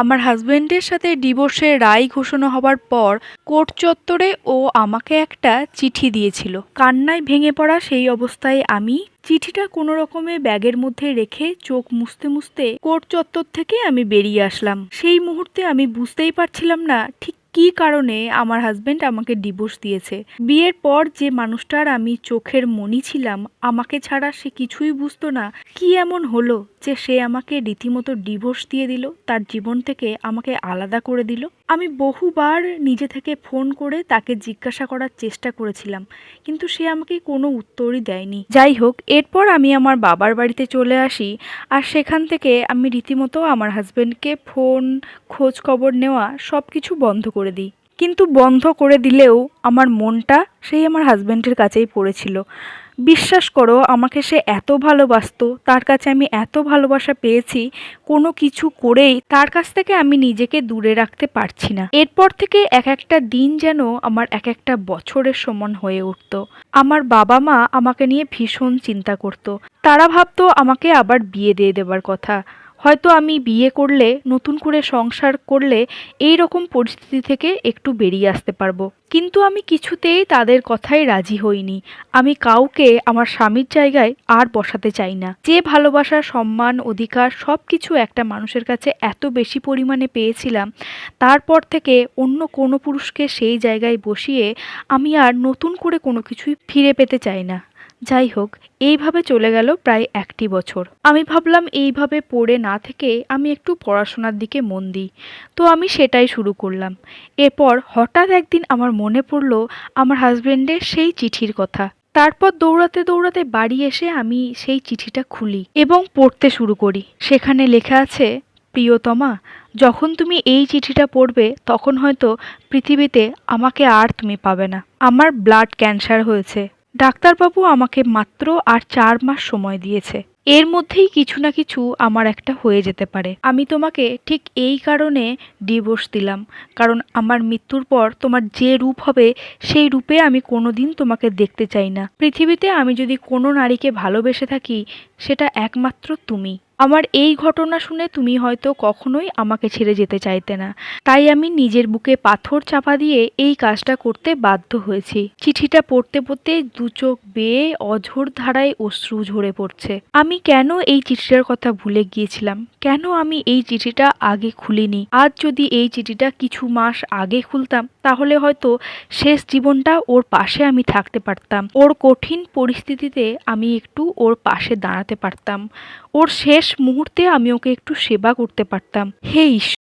আমার হাজবেন্ডের সাথে ডিভোর্সের রায় ঘোষণা হবার পর কোর্ট চত্বরে ও আমাকে একটা চিঠি দিয়েছিল। কান্নায় ভেঙে পড়া সেই অবস্থায় আমি চিঠিটা কোনো রকমে ব্যাগের মধ্যে রেখে চোখ মুছতে মুছতে কোর্ট চত্বর থেকে আমি বেরিয়ে আসলাম। সেই মুহূর্তে আমি বুঝতেই পারছিলাম না ঠিক কী কারণে আমার হাজবেন্ড আমাকে ডিভোর্স দিয়েছে। বিয়ের পর যে মানুষটার আমি চোখের মণি ছিলাম, আমাকে ছাড়া সে কিছুই বুঝতো না। কি এমন হলো যে সে আমাকে রীতিমতো ডিভোর্স দিয়ে দিল, তার জীবন থেকে আমাকে আলাদা করে দিল। আমি বহুবার নিজে থেকে ফোন করে তাকে জিজ্ঞাসা করার চেষ্টা করেছিলাম, কিন্তু সে আমাকে কোনো উত্তরই দেয়নি। যাই হোক, এরপর আমি আমার বাবার বাড়িতে চলে আসি, আর সেখান থেকে আমি রীতিমতো আমার হাজবেন্ডকে ফোন, খোঁজ খবর নেওয়া সব কিছু বন্ধ করে দিই। কিন্তু বন্ধ করে দিলেও আমার মনটা সেই আমার হাজবেন্ডের কাছেই পড়েছিল। বিশ্বাস করো, আমাকে সে এত ভালোবাসতো, তার কাছে আমি এত ভালোবাসা পেয়েছি, কোনো কিছু করেই তার কাছ থেকে আমি নিজেকে দূরে রাখতে পারছি না। এরপর থেকে এক একটা দিন যেন আমার এক একটা বছরের সমান হয়ে উঠত। আমার বাবা মা আমাকে নিয়ে ভীষণ চিন্তা করতো। তারা ভাবতো আমাকে আবার বিয়ে দিয়ে দেবার কথা। হয়তো আমি বিয়ে করলে, নতুন করে সংসার করলে এই রকম পরিস্থিতি থেকে একটু বেরিয়ে আসতে পারবো। কিন্তু আমি কিছুতেই তাদের কথায় রাজি হইনি। আমি কাউকে আমার স্বামীর জায়গায় আর বসাতে চাই না। যে ভালোবাসা, সম্মান, অধিকার সব কিছু একটা মানুষের কাছে এত বেশি পরিমাণে পেয়েছিলাম, তারপর থেকে অন্য কোনো পুরুষকে সেই জায়গায় বসিয়ে আমি আর নতুন করে কোনো কিছুই ফিরে পেতে চাই না। যাই হোক, এইভাবে চলে গেল প্রায় 1টি বছর। আমি ভাবলাম এইভাবে পড়ে না থেকে আমি একটু পড়াশোনার দিকে মন দিই। তো আমি সেটাই শুরু করলাম। এরপর হঠাৎ একদিন আমার মনে পড়ল আমার হাজবেন্ডের সেই চিঠির কথা। তারপর দৌড়াতে দৌড়াতে বাড়ি এসে আমি সেই চিঠিটা খুলি এবং পড়তে শুরু করি। সেখানে লেখা আছে, প্রিয়তমা, যখন তুমি এই চিঠিটা পড়বে তখন হয়তো পৃথিবীতে আমাকে আর তুমি পাবে না। আমার ব্লাড ক্যান্সার হয়েছে। ডাক্তারবাবু আমাকে মাত্র আর 4 মাস সময় দিয়েছে। এর মধ্যেই কিছু না কিছু আমার একটা হয়ে যেতে পারে। আমি তোমাকে ঠিক এই কারণে ডিভোর্স দিলাম, কারণ আমার মৃত্যুর পর তোমার যে রূপ হবে সেই রূপে আমি কোনোদিন তোমাকে দেখতে চাই না। পৃথিবীতে আমি যদি কোনো নারীকে ভালোবেসে থাকি, সেটা একমাত্র তুমি। আমার এই ঘটনা শুনে তুমি হয়তো কখনোই আমাকে ছেড়ে যেতে চাইতে না, তাই আমি নিজের বুকে পাথর চাপা দিয়ে এই কাজটা করতে বাধ্য হয়েছি। চিঠিটা পড়তে পড়তে দু চোখ বেয়ে অঝোর ধারায় অশ্রু ঝরে পড়ছে। আমি কেন এই চিঠিটার কথা ভুলে গিয়েছিলাম? কেন আমি এই চিঠিটা আগে খুলিনি? আজ যদি এই চিঠিটা কিছু মাস আগে খুলতাম, তাহলে হয়তো শেষ জীবনটা ওর পাশে আমি থাকতে পারতাম। ওর কঠিন পরিস্থিতিতে আমি একটু ওর পাশে দাঁড়াতে পারতাম। ওর শেষ মুহূর্তে আমি ওকে একটু সেবা করতে পারতাম। হে ঈশ্বর!